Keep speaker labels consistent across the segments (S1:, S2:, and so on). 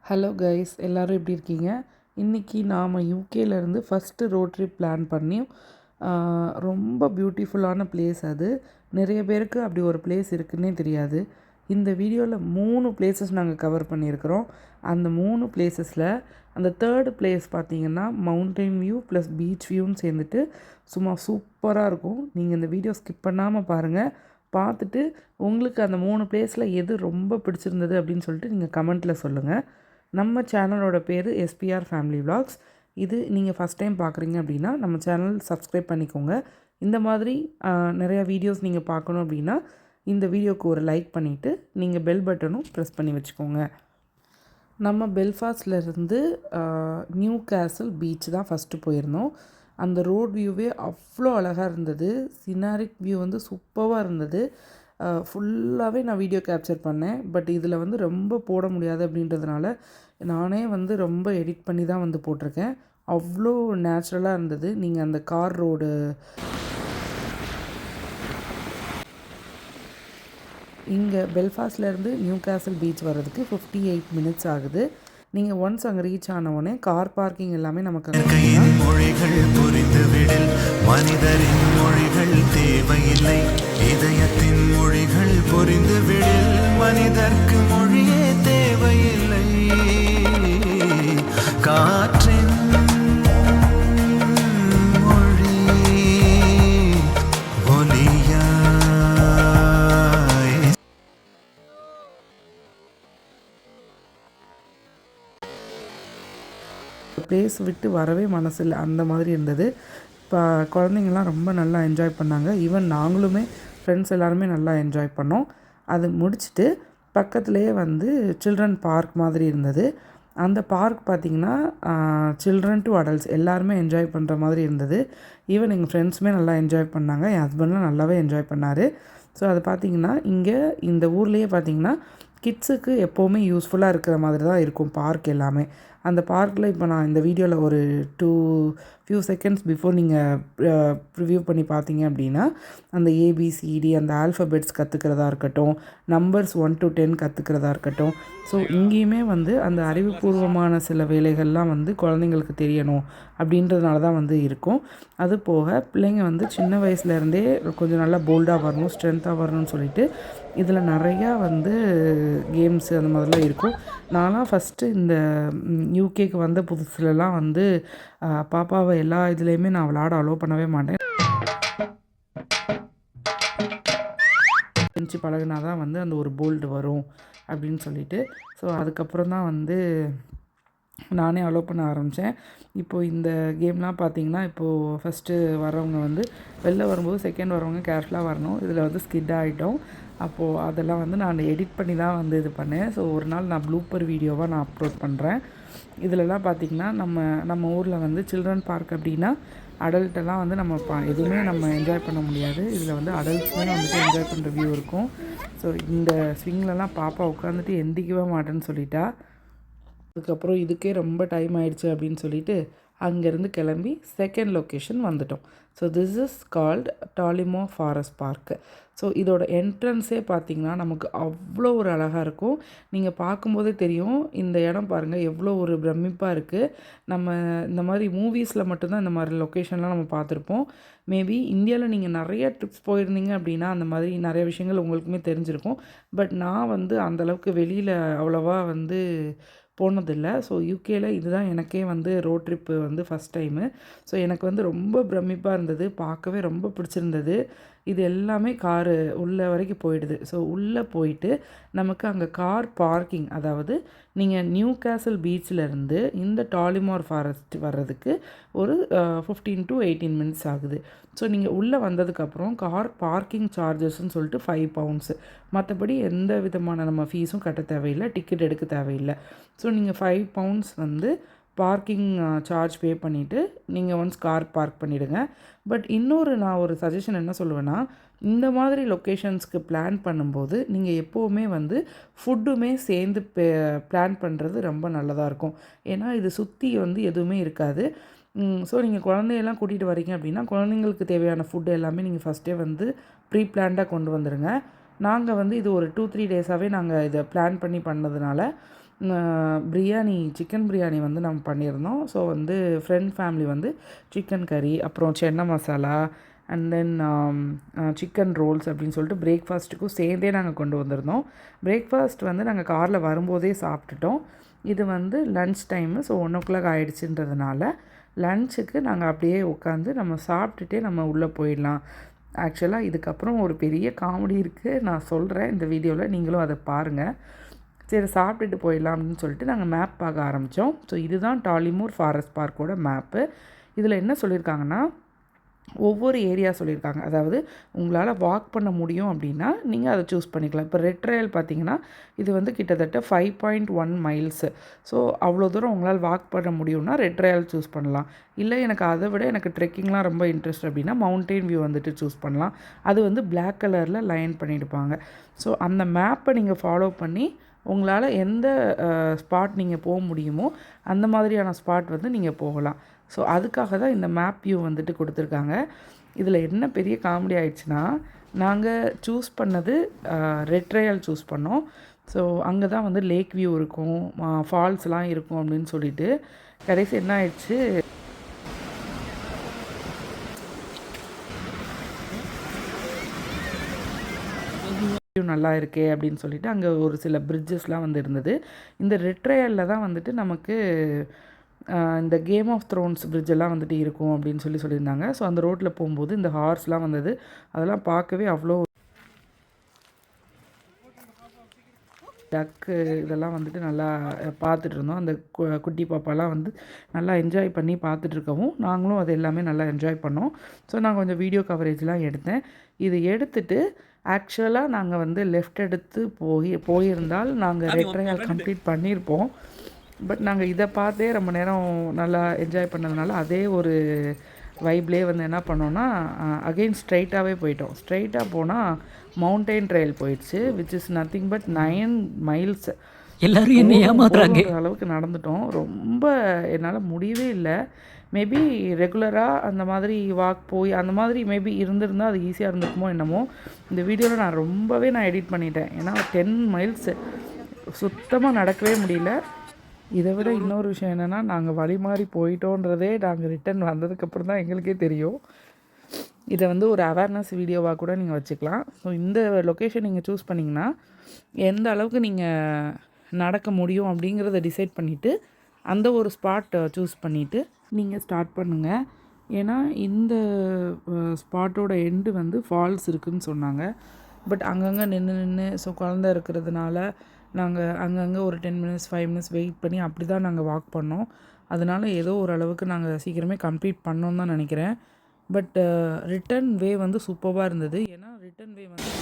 S1: Hello guys, எல்லோரும் எப்படி இருக்கீங்க? இன்றைக்கி நாம் யூகேலேருந்து ஃபஸ்ட்டு ரோட் ட்ரிப் பிளான் பண்ணி ரொம்ப பியூட்டிஃபுல்லான பிளேஸ் அது. நிறைய பேருக்கு அப்படி ஒரு பிளேஸ் இருக்குன்னே தெரியாது. இந்த வீடியோவில் 3 பிளேசஸ் நாங்கள் கவர் பண்ணியிருக்கிறோம். அந்த 3 பிளேசஸில் அந்த தேர்டு பிளேஸ் பார்த்திங்கன்னா மவுண்டைன் வியூ ப்ளஸ் பீச் வியூன்னு சேர்ந்துட்டு சும்மா சூப்பராக இருக்கும். நீங்கள் இந்த வீடியோ ஸ்கிப் பண்ணாமல் பாருங்கள். பார்த்துட்டு உங்களுக்கு அந்த 3 பிளேஸில் எது ரொம்ப பிடிச்சிருந்தது அப்படின்னு சொல்லிட்டு நீங்கள் கமெண்ட்டில் சொல்லுங்கள். நம்ம சேனலோட பேர் எஸ்பிஆர் ஃபேமிலி விலாக்ஸ். இது நீங்கள் ஃபஸ்ட் டைம் பார்க்குறீங்க அப்படின்னா நம்ம சேனல் சப்ஸ்கிரைப் பண்ணிக்கோங்க. இந்த மாதிரி நிறையா வீடியோஸ் நீங்கள் பார்க்கணும் அப்படின்னா இந்த வீடியோவுக்கு ஒரு லைக் பண்ணிவிட்டு நீங்கள் பெல் பட்டனும் ப்ரெஸ் பண்ணி வச்சுக்கோங்க. நம்ம பெல்ஃபாஸ்ட்லேருந்து நியூ கேசல் பீச் தான் ஃபஸ்ட்டு போயிருந்தோம். அந்த ரோட் வியூவே அவ்வளோ அழகாக இருந்தது. சினாரிக் வியூ வந்து சூப்பராக இருந்தது. ஃபுல்லாகவே நான் வீடியோ கேப்சர் பண்ணேன். பட் இதில் வந்து ரொம்ப போட முடியாது அப்படின்றதுனால நானே வந்து ரொம்ப எடிட் பண்ணி தான் வந்து போட்டிருக்கேன். அவ்வளோ நேச்சுரலாக இருந்தது. நீங்கள் அந்த கார் ரோடு இங்கே பெல்ஃபாஸ்ட்லேருந்து நியூ கேசல் பீச் வர்றதுக்கு 58 மினிட்ஸ் ஆகுது. நீங்கள் ஒன்ஸ் அங்கே ரீச் ஆனவுடனே கார் பார்க்கிங் எல்லாமே நமக்கு மொழிகள் புரிந்துவிடில் மனிதரின் மொழிகள் தேவையில்லை, இதயத்தின் மொழிகள் புரிந்துவிடில் மனிதர்க்கு மொழியே தேவையில்லை. காற்றின் மொழி ஒலியா பிளேஸ் விட்டு வரவே மனசில்லை, அந்த மாதிரி இருந்தது. இப்போ குழந்தைங்கள்லாம் ரொம்ப நல்லா என்ஜாய் பண்ணாங்க. ஈவன் நாங்களுமே ஃப்ரெண்ட்ஸ் எல்லாருமே நல்லா என்ஜாய் பண்ணோம். அது முடிச்சுட்டு பக்கத்துலேயே வந்து சில்ட்ரன் பார்க் மாதிரி இருந்தது. அந்த பார்க் பார்த்திங்கன்னா சில்ட்ரன் டு அடல்ட்ஸ் எல்லாருமே என்ஜாய் பண்ணுற மாதிரி இருந்தது. ஈவன் எங்கள் ஃப்ரெண்ட்ஸுமே நல்லா என்ஜாய் பண்ணாங்க. என் ஹஸ்பண்ட்லாம் நல்லாவே என்ஜாய் பண்ணார். ஸோ அது பார்த்திங்கன்னா இங்கே இந்த ஊர்லேயே பார்த்திங்கன்னா கிட்ஸுக்கு எப்போவுமே யூஸ்ஃபுல்லாக இருக்கிற மாதிரி தான் இருக்கும் பார்க் எல்லாமே. அந்த பார்க்கில் இப்போ நான் இந்த வீடியோவில் ஒரு ஃபியூ செகண்ட்ஸ் பிஃபோர் நீங்கள் ப்ரிவ்யூ பண்ணி பார்த்தீங்க அப்படின்னா அந்த ஏபிசிடி அந்த ஆல்ஃபபெட்ஸ் கற்றுக்கிறதா இருக்கட்டும், நம்பர்ஸ் 1 to 10 கற்றுக்கிறதா இருக்கட்டும். ஸோ இங்கேயுமே வந்து அந்த அறிவுபூர்வமான சில வேலைகள்லாம் வந்து குழந்தைங்களுக்கு தெரியணும் அப்படின்றதுனால தான் வந்து இருக்கும். அது போக பிள்ளைங்க வந்து சின்ன வயசுலேருந்தே கொஞ்சம் நல்லா போல்டாக வரணும், ஸ்ட்ரென்த்தாக வரணும்னு சொல்லிட்டு இதில் நிறையா வந்து கேம்ஸு அந்த மாதிரிலாம் இருக்கும். நான்லாம் ஃபஸ்ட்டு இந்த யூகேக்கு வந்த புதுசுலலாம் வந்து பாப்பாவை எல்லா இதுலேயுமே நான் விளாட அலோவ் பண்ணவே மாட்டேன். பெஞ்சு பழகினா தான் வந்து அந்த ஒரு போல்டு வரும் அப்படின்னு சொல்லிட்டு. ஸோ அதுக்கப்புறம் தான் வந்து நானே அலோவ் பண்ண ஆரம்பித்தேன். இப்போது இந்த கேம்லாம் பார்த்திங்கன்னா இப்போது ஃபஸ்ட்டு வரவங்க வந்து வெளில வரும்போது செகண்ட் வரவங்க கேர்ஃபுல்லாக வரணும். இதில் வந்து ஸ்கிட் ஆகிட்டோம். அப்போது அதெல்லாம் வந்து நான் எடிட் பண்ணி தான் வந்து இது பண்ணேன். ஸோ ஒரு நாள் நான் ப்ளூப்பர் வீடியோவாக நான் அப்லோட் பண்ணுறேன். இதிலலாம் பார்த்திங்கன்னா நம்ம ஊரில் வந்து சில்ட்ரன் பார்க் அப்படின்னா அடல்ட்டெல்லாம் வந்து நம்ம எதுவுமே நம்ம என்ஜாய் பண்ண முடியாது. இதில் வந்து அடல்ட்ஸுமே வந்துட்டு என்ஜாய் பண்ணுற வியூ இருக்கும். ஸோ இந்த ஸ்விங்லலாம் பாப்பா உட்காந்துட்டு எந்திக்கவே மாட்டேன்னு சொல்லிட்டா. அதுக்கப்புறம் இதுக்கே ரொம்ப டைம் ஆயிடுச்சு அப்படின்னு சொல்லிட்டு அங்கேருந்து கிளம்பி செகண்ட் லொக்கேஷன் வந்துட்டோம். ஸோ திஸ் இஸ் கால்ட் டாலிமோ ஃபாரஸ்ட் பார்க்கு. ஸோ இதோட என்ட்ரன்ஸே பார்த்திங்கன்னா நமக்கு அவ்வளோ ஒரு அழகாக இருக்கும். நீங்கள் பார்க்கும்போதே தெரியும் இந்த இடம் பாருங்கள் எவ்வளோ ஒரு பிரமிப்பாக இருக்குது. நம்ம இந்த மாதிரி மூவிஸில் மட்டும்தான் இந்த மாதிரி லொக்கேஷன்லாம் நம்ம பார்த்துருப்போம். மேபி இந்தியாவில் நீங்கள் நிறைய ட்ரிப்ஸ் போயிருந்தீங்க அப்படின்னா அந்த மாதிரி நிறைய விஷயங்கள் உங்களுக்குமே தெரிஞ்சிருக்கும். பட் நான் வந்து அந்தளவுக்கு வெளியில் அவ்வளோவா வந்து போனதில்லை. ஸோ யூகேயில் இதுதான் எனக்கே வந்து ரோட் ட்ரிப்பு வந்து ஃபஸ்ட் டைமு. ஸோ எனக்கு வந்து ரொம்ப பிரமிப்பாக இருந்தது, பார்க்கவே ரொம்ப பிடிச்சிருந்தது. இது எல்லாமே காரு உள்ளே வரைக்கும் போயிடுது. ஸோ உள்ளே போயிட்டு நமக்கு அங்கே கார் பார்க்கிங், அதாவது நீங்கள் நியூ கேசல் பீச்சிலேருந்து இந்த டாலிமார் ஃபாரஸ்ட் வர்றதுக்கு ஒரு 15 to 18 மினிட்ஸ் ஆகுது. ஸோ நீங்கள் உள்ளே வந்ததுக்கப்புறம் கார் பார்க்கிங் சார்ஜஸ்ன்னு சொல்லிட்டு 5 pounds. மற்றபடி எந்த விதமான நம்ம ஃபீஸும் கட்ட தேவையில்லை, டிக்கெட் எடுக்க தேவையில்லை. ஸோ நீங்கள் 5 pounds வந்து பார்க்கிங் சார்ஜ் பே பண்ணிவிட்டு நீங்கள் ஒன்ஸ் கார் பார்க் பண்ணிவிடுங்க. பட் நான் ஒரு சஜஷன் என்ன சொல்லுவேன்னா, இந்த மாதிரி லொக்கேஷன்ஸ்க்கு பிளான் பண்ணும்போது நீங்கள் எப்போவுமே வந்து ஃபுட்டுமே சேர்ந்து பிளான் பண்ணுறது ரொம்ப நல்லதாக இருக்கும். ஏன்னா இது சுற்றி வந்து எதுவுமே இருக்காது. ஸோ நீங்கள் குழந்தையெல்லாம் கூட்டிகிட்டு வரீங்க அப்படின்னா குழந்தைங்களுக்கு தேவையான ஃபுட்டு எல்லாமே நீங்கள் ஃபஸ்ட்டே வந்து ப்ரீ பிளான்டாக கொண்டு வந்துடுங்க. நாங்கள் வந்து இது ஒரு 2-3 டேஸாகவே நாங்கள் இதை பிளான் பண்ணி பண்ணதுனால பிரியாணி சிக்கன் பிரியாணி வந்து நம்ம பண்ணியிருந்தோம். ஸோ வந்து ஃப்ரெண்ட் ஃபேமிலி வந்து சிக்கன் கறி, அப்புறம் chana masala and then chicken rolls அப்படின்னு சொல்லிட்டு பிரேக்ஃபாஸ்ட்டுக்கும் சேர்ந்தே நாங்கள் கொண்டு வந்திருந்தோம். பிரேக்ஃபாஸ்ட் வந்து நாங்கள் காரில் வரும்போதே சாப்பிட்டுட்டோம். இது வந்து லன்ச் டைமு. ஸோ 1:00 ஆகிடுச்சுன்றதுனால லன்ச்சுக்கு நாங்கள் அப்படியே உட்காந்து நம்ம சாப்பிட்டுட்டே நம்ம உள்ளே போயிடலாம். ஆக்சுவலாக இதுக்கப்புறம் ஒரு பெரிய காமெடி இருக்குது, நான் சொல்கிறேன் இந்த வீடியோவில், நீங்களும் அதை பாருங்கள். சரி சாப்பிட்டுட்டு போயிடலாம் அப்படின்னு சொல்லிட்டு நாங்கள் மேப் பார்க்க ஆரம்பித்தோம். ஸோ இதுதான் டாலிமூர் ஃபாரஸ்ட் பார்க்கோட மேப்பு. இதில் என்ன சொல்லியிருக்காங்கன்னா, ஒவ்வொரு ஏரியா சொல்லியிருக்காங்க. அதாவது உங்களால் வாக் பண்ண முடியும் அப்படின்னா நீங்கள் அதை சூஸ் பண்ணிக்கலாம். இப்போ ரெட் ட்ரையல் பார்த்தீங்கன்னா இது வந்து கிட்டத்தட்ட 5.1 மைல்ஸு. ஸோ அவ்வளோ தூரம் உங்களால் வாக் பண்ண முடியும்னா ரெட் ட்ரையல் சூஸ் பண்ணலாம். இல்லை எனக்கு அதை விட எனக்கு ட்ரெக்கிங்லாம் ரொம்ப இன்ட்ரெஸ்ட் அப்படின்னா மவுண்டெயின் வியூ வந்துட்டு சூஸ் பண்ணலாம். அது வந்து பிளாக் கலரில் லைன் பண்ணியிருப்பாங்க. ஸோ அந்த மேப்பை நீங்கள் ஃபாலோ பண்ணி உங்களால் எந்த ஸ்பாட் நீங்கள் போக முடியுமோ அந்த மாதிரியான ஸ்பாட் வந்து நீங்கள் போகலாம். ஸோ அதுக்காக தான் இந்த மேப் வியூ வந்துட்டு கொடுத்துருக்காங்க. இதில் என்ன பெரிய காமெடி ஆயிடுச்சுன்னா, நாங்கள் சூஸ் பண்ணது ரெட் ட்ரையல் சூஸ் பண்ணோம். ஸோ அங்கே தான் வந்து லேக் வியூ இருக்கும், ஃபால்ஸ்லாம் இருக்கும் அப்படின்னு சொல்லிட்டு கடைசி என்ன ஆயிடுச்சு, நல்லா இருக்கே அப்படின்னு சொல்லிட்டு அங்கே ஒரு சில பிரிட்ஜஸ்லாம் வந்து இருந்தது. இந்த ரெட் ட்ரையலில் தான் வந்துட்டு நமக்கு இந்த கேம் ஆஃப் த்ரோன்ஸ் பிரிட்ஜெல்லாம் வந்துட்டு இருக்கும் அப்படின்னு சொல்லியிருந்தாங்க. ஸோ அந்த ரோட்டில் போகும்போது இந்த ஹார்ஸ்லாம் வந்தது. அதெல்லாம் பார்க்கவே அவ்வளோ டக்கு இதெல்லாம் வந்துட்டு நல்லா பார்த்துட்டு இருந்தோம். அந்த குட்டி பாப்பாலாம் வந்து நல்லா என்ஜாய் பண்ணி பார்த்துட்ருக்கவும் நாங்களும் அது எல்லாமே நல்லா என்ஜாய் பண்ணோம். ஸோ நான் கொஞ்சம் வீடியோ கவரேஜ்லாம் எடுத்தேன். இது எடுத்துகிட்டு ஆக்சுவலாக நாங்கள் வந்து லெஃப்ட் எடுத்து போயிருந்தால் நாங்கள் ரெட் ட்ரையல் கம்ப்ளீட் பண்ணியிருப்போம். பட் நாங்கள் இதை பார்த்தே ரொம்ப நேரம் நல்லா என்ஜாய் பண்ணதுனால அதே ஒரு வைப்லேயே வந்து என்ன பண்ணோன்னா அகெயின் ஸ்ட்ரைட்டாகவே போயிட்டோம். ஸ்ட்ரைட்டாக போனால் மவுண்டெயின் ட்ரையல் போயிடுச்சு, which is nothing but 9 miles.
S2: எல்லாரும் என்ன ஏமாத்துறாங்க
S1: அளவுக்கு நடந்துட்டோம். ரொம்ப என்னால் முடியவே இல்லை. மேபி ரெகுலராக அந்த மாதிரி வாக் போய் அந்த மாதிரி மேபி இருந்திருந்தால் அது ஈஸியாக இருந்திருக்குமோ என்னமோ. இந்த வீடியோவில் நான் ரொம்பவே எடிட் பண்ணிட்டேன். ஏன்னா 10 மைல்ஸ் சுத்தமாக நடக்கவே முடியல. இதை விட இன்னொரு விஷயம் என்னென்னா, நாங்கள் வழி மாறி போயிட்டோன்றதே நாங்கள் ரிட்டன் வந்ததுக்கப்புறம் தான் எங்களுக்கே தெரியும். இதை வந்து ஒரு அவேர்னஸ் வீடியோவாக கூட நீங்கள் வச்சுக்கலாம். ஸோ இந்த லொக்கேஷன் நீங்கள் சூஸ் பண்ணிங்கன்னா எந்த அளவுக்கு நீங்கள் நடக்க முடியும் அப்படிங்கிறத டிசைட் பண்ணிவிட்டு அந்த ஒரு ஸ்பாட் சூஸ் பண்ணிவிட்டு நீங்கள் ஸ்டார்ட் பண்ணுங்கள். ஏன்னா இந்த ஸ்பாட்டோட எண்டு வந்து ஃபால்ஸ் இருக்குதுன்னு சொன்னாங்க. பட் அங்கங்கே நின்று ஸோ குழந்த இருக்கிறதுனால நாங்கள் அங்கங்கே ஒரு 10 மினிட்ஸ் 5 மினிட்ஸ் வெயிட் பண்ணி அப்படி தான் நாங்கள் வாக் பண்ணோம். அதனால் ஏதோ ஓரளவுக்கு நாங்கள் சீக்கிரமே கம்ப்ளீட் பண்ணோன்னு தான் நினைக்கிறேன். பட் ரிட்டன் வே வந்து சூப்பராக இருந்தது. ஏன்னா ரிட்டன் வே வந்து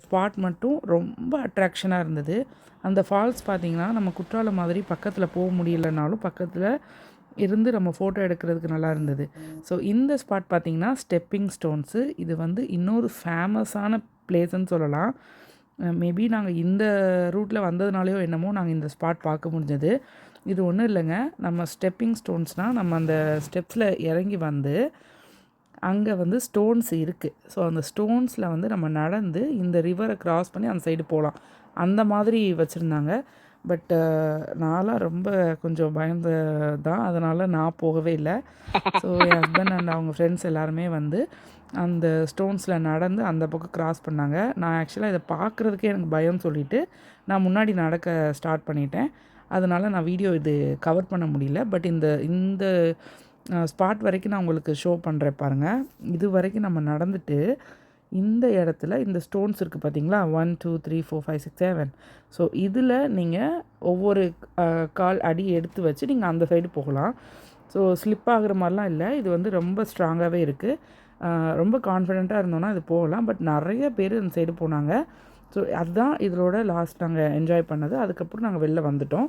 S1: ஸ்பாட் மட்டும் ரொம்ப அட்ராக்ஷனாக இருந்தது. அந்த ஃபால்ஸ் பார்த்திங்கன்னா நம்ம குற்றாலம் மாதிரி பக்கத்தில் போக முடியலைனாலும் பக்கத்தில் இருந்து நம்ம ஃபோட்டோ எடுக்கிறதுக்கு நல்லா இருந்தது. ஸோ இந்த ஸ்பாட் பார்த்திங்கன்னா ஸ்டெப்பிங் ஸ்டோன்ஸு. இது வந்து இன்னொரு ஃபேமஸான பிளேஸ்ன்னு சொல்லலாம். மேபி நாங்கள் இந்த ரூட்டில் வந்ததுனாலையோ என்னமோ நாங்கள் இந்த ஸ்பாட் பார்க்க முடிஞ்சது. இது ஒன்றும் இல்லைங்க, நம்ம ஸ்டெப்பிங் ஸ்டோன்ஸ்னால் நம்ம அந்த ஸ்டெப்ஸில் இறங்கி வந்து அங்கே வந்து ஸ்டோன்ஸ் இருக்குது. ஸோ அந்த ஸ்டோன்ஸில் வந்து நம்ம நடந்து இந்த ரிவரை க்ராஸ் பண்ணி அந்த சைடு போகலாம், அந்த மாதிரி வச்சுருந்தாங்க. பட் நான்லாம் ரொம்ப கொஞ்சம் பயந்து தான், அதனால் நான் போகவே இல்லை. ஸோ என் ஹஸ்பண்ட் அண்ட் அவங்க ஃப்ரெண்ட்ஸ் எல்லாருமே வந்து அந்த ஸ்டோன்ஸில் நடந்து அந்த பக்கம் க்ராஸ் பண்ணாங்க. நான் ஆக்சுவலாக இதை பார்க்குறதுக்கே எனக்கு பயம் சொல்லிவிட்டு நான் முன்னாடி நடக்க ஸ்டார்ட் பண்ணிட்டேன். அதனால் நான் வீடியோ இது கவர் பண்ண முடியல. பட் இந்த ஸ்பாட் வரைக்கும் நான் உங்களுக்கு ஷோ பண்ணுறேன் பாருங்கள். இது வரைக்கும் நம்ம நடந்துட்டு இந்த இடத்துல இந்த ஸ்டோன்ஸ் இருக்குது பார்த்தீங்களா, 1 2 3 4 5 6 7. ஸோ இதில் நீங்கள் ஒவ்வொரு கால் அடி எடுத்து வச்சு நீங்கள் அந்த சைடு போகலாம். ஸோ ஸ்லிப் ஆகிற மாதிரிலாம் இல்லை, இது வந்து ரொம்ப ஸ்ட்ராங்காகவே இருக்குது. ரொம்ப கான்ஃபிடெண்ட்டாக இருந்தோன்னா இது போகலாம். பட் நிறைய பேர் இந்த சைடு போனாங்க. ஸோ அதுதான் இதோட லாஸ்ட் நாங்கள் என்ஜாய் பண்ணது. அதுக்கப்புறம் நாங்கள் வெளில வந்துட்டோம்.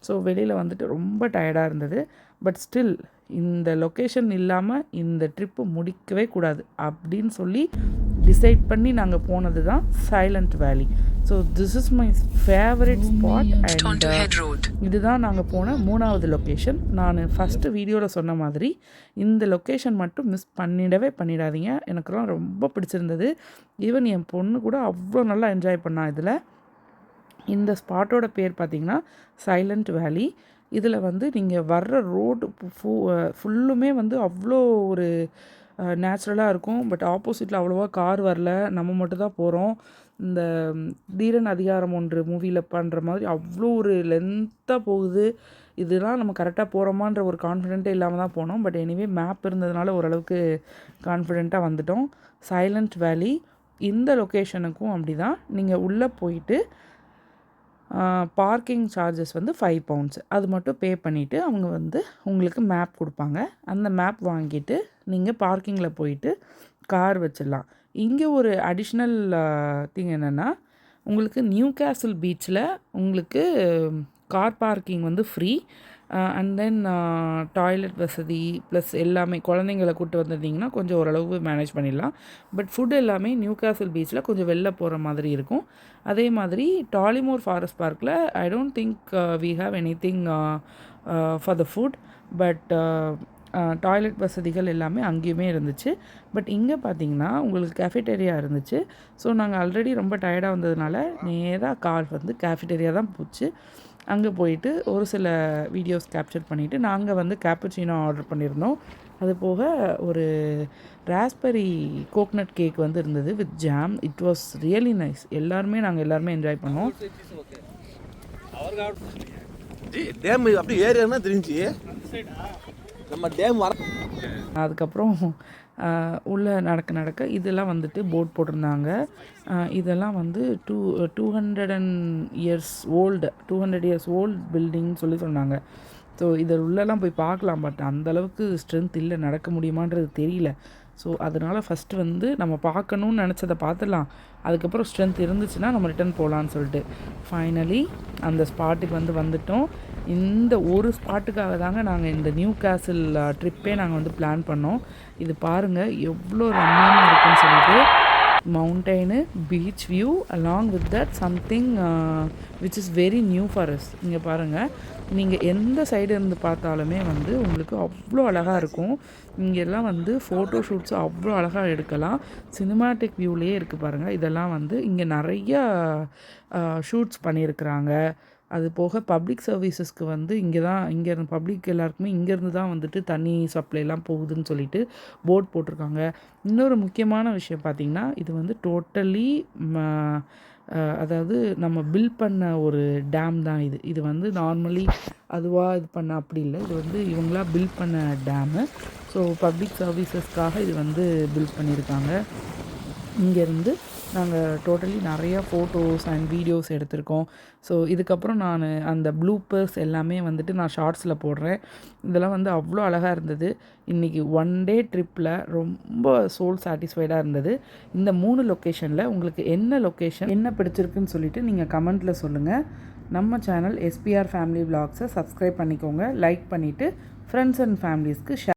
S1: ஸோ வெளியில் வந்துட்டு ரொம்ப டயர்டாக இருந்தது. பட் ஸ்டில் இந்த லொக்கேஷன் இல்லாமல் இந்த ட்ரிப்பு முடிக்கவே கூடாது அப்படின்னு சொல்லி டிசைட் பண்ணி நாங்கள் போனது தான் silent valley. So this is my favourite spot and இதுதான் நாங்கள் போன 3வது லொக்கேஷன். நான் ஃபஸ்ட்டு வீடியோவில் சொன்ன மாதிரி இந்த லொக்கேஷன் மட்டும் மிஸ் பண்ணிடாதீங்க. எனக்குலாம் ரொம்ப பிடிச்சிருந்தது. ஈவன் என் பொண்ணு கூட அவ்வளோ நல்லா என்ஜாய் பண்ணா இதில். இந்த ஸ்பாட்டோட பேர் பார்த்திங்கன்னா சைலண்ட் வேலி. இதில் வந்து நீங்கள் வர்ற ரோடு ஃபுல்லுமே வந்து அவ்வளோ ஒரு நேச்சுரலாக இருக்கும். பட் ஆப்போசிட்டில் அவ்வளோவா கார் வரல, நம்ம மட்டும் தான் போகிறோம். இந்த தீரன் அதிகாரம் 1 மூவியில் பண்ணுற மாதிரி அவ்வளோ ஒரு லென்த்தாக போகுது. இதெல்லாம் நம்ம கரெக்டாக போகிறோமான்ற ஒரு கான்ஃபிடென்ட்டே இல்லாமல் தான் போனோம். பட் எனிவே மேப் இருந்ததுனால ஓரளவுக்கு கான்ஃபிடென்ட்டாக வந்துட்டோம். சைலண்ட் வேலி இந்த லொக்கேஷனுக்கும் அப்படி தான். நீங்கள் உள்ளே போயிட்டு பார்க்கிங் சார்ஜஸ் வந்து 5 pounds அது மட்டும் பே பண்ணிவிட்டு அவங்க வந்து உங்களுக்கு மேப் கொடுப்பாங்க. அந்த மேப் வாங்கிட்டு நீங்கள் பார்க்கிங்கில் போயிட்டு கார் வச்சிடலாம். இங்கே ஒரு அடிஷ்னல் திங் என்னென்னா, உங்களுக்கு நியூ கேசல் பீச்சில் உங்களுக்கு கார் பார்க்கிங் வந்து ஃப்ரீ. அண்ட் தென் டாய்லெட் வசதி ப்ளஸ் எல்லாமே. குழந்தைங்களை கூப்பிட்டு வந்திருந்தீங்கன்னா கொஞ்சம் ஓரளவு மேனேஜ் பண்ணிடலாம். பட் ஃபுட் எல்லாமே நியூ கேசல் பீச்சில் கொஞ்சம் வெளில போகிற மாதிரி இருக்கும். அதே மாதிரி டாலிமோர் ஃபாரஸ்ட் பார்க்கில் I don't think we have anything for the food. But toilet வசதிகள் எல்லாமே அங்கேயுமே இருந்துச்சு. பட் இங்கே பார்த்தீங்கன்னா உங்களுக்கு கேஃபிடேரியா இருந்துச்சு. ஸோ நாங்கள் ஆல்ரெடி ரொம்ப டயர்டாக வந்ததுனால நேராக கார் வந்து கேஃபிடேரியா தான் போச்சு. அங்கே போயிட்டு ஒரு சில வீடியோஸ் கேப்சர் பண்ணிவிட்டு நாங்கள் வந்து கேப்புச்சினோ ஆர்டர் பண்ணியிருந்தோம். அது போக ஒரு ராஸ்பெரி கோக்னட் கேக் வந்து இருந்தது with jam. It was really nice. நாங்கள் எல்லாருமே என்ஜாய் பண்ணோம்.
S3: டேம் அப்படி ஏரியானா தெரிஞ்சு நம்ம டேம் வர.
S1: அதுக்கப்புறம் உள்ளே நடக்க இதெல்லாம் வந்துட்டு போர்ட் போட்டிருந்தாங்க. இதெல்லாம் வந்து 200 years old பில்டிங்னு சொல்லி சொன்னாங்க. ஸோ இதில் உள்ளெல்லாம் போய் பார்க்கலாம். பட் அந்தளவுக்கு ஸ்ட்ரென்த் இல்லை, நடக்க முடியுமான்றது தெரியல. ஸோ அதனால் ஃபஸ்ட்டு வந்து நம்ம பார்க்கணுன்னு நினச்சதை பார்த்துடலாம். அதுக்கப்புறம் ஸ்ட்ரென்த் இருந்துச்சுன்னா நம்ம ரிட்டன் போகலான்னு சொல்லிட்டு ஃபைனலி அந்த ஸ்பாட்டுக்கு வந்துட்டோம். இந்த ஒரு ஸ்பாட்டுக்காக தாங்க நாங்கள் இந்த நியூ கேசல் ட்ரிப்பே நாங்கள் வந்து பிளான் பண்ணோம். இது பாருங்கள் எவ்வளோ ரம்மியமாக இருக்குன்னு சொல்லிட்டு. Mountain, beach view along with that something which is very new for us. இங்கே பாருங்கள், நீங்கள் எந்த சைடு இருந்து பார்த்தாலுமே வந்து உங்களுக்கு அவ்வளோ அழகாக இருக்கும். இங்கெல்லாம் வந்து ஃபோட்டோ ஷூட்ஸ் அவ்வளோ அழகாக எடுக்கலாம். சினிமாட்டிக் வியூலேயே இருக்குது பாருங்கள். இதெல்லாம் வந்து இங்கே நிறையா ஷூட்ஸ் பண்ணியிருக்கிறாங்க. அது போக பப்ளிக் சர்வீசஸ்க்கு வந்து இங்கேருந்து பப்ளிக் எல்லாருக்குமே இங்கேருந்து தான் வந்துட்டு தண்ணி சப்ளைலாம் போகுதுன்னு சொல்லிட்டு போர்ட் போட்டிருக்காங்க. இன்னொரு முக்கியமான விஷயம் பார்த்திங்கன்னா, இது வந்து டோட்டலி அதாவது நம்ம பில்ட் பண்ண ஒரு டேம் தான் இது. இது வந்து நார்மலி அதுவாக இது பண்ண அப்படி இல்லை. இது வந்து இவங்களா பில்ட் பண்ண டேமு. ஸோ பப்ளிக் சர்வீசஸ்க்காக இது வந்து பில்ட் பண்ணியிருக்காங்க. இங்கேருந்து நாங்கள் டோட்டலி நிறையா ஃபோட்டோஸ் அண்ட் வீடியோஸ் எடுத்திருக்கோம். ஸோ இதுக்கப்புறம் நான் அந்த ப்ளூப்பர்ஸ் எல்லாமே வந்துட்டு நான் ஷார்ட்ஸில் போடுறேன். இதெல்லாம் வந்து அவ்வளோ அழகாக இருந்தது. இன்றைக்கி 1 day ட்ரிப்பில் ரொம்ப சோல் சாட்டிஸ்ஃபைடாக இருந்தது. இந்த 3 லொக்கேஷனில் உங்களுக்கு என்ன பிடிச்சிருக்குன்னு சொல்லிவிட்டு நீங்கள் கமெண்ட்டில் சொல்லுங்கள். நம்ம சேனல் SPR ஃபேமிலி விலாக்ஸை சப்ஸ்கிரைப் பண்ணிக்கோங்க, லைக் பண்ணிவிட்டு ஃப்ரெண்ட்ஸ் அண்ட் ஃபேமிலிஸ்க்கு ஷேர்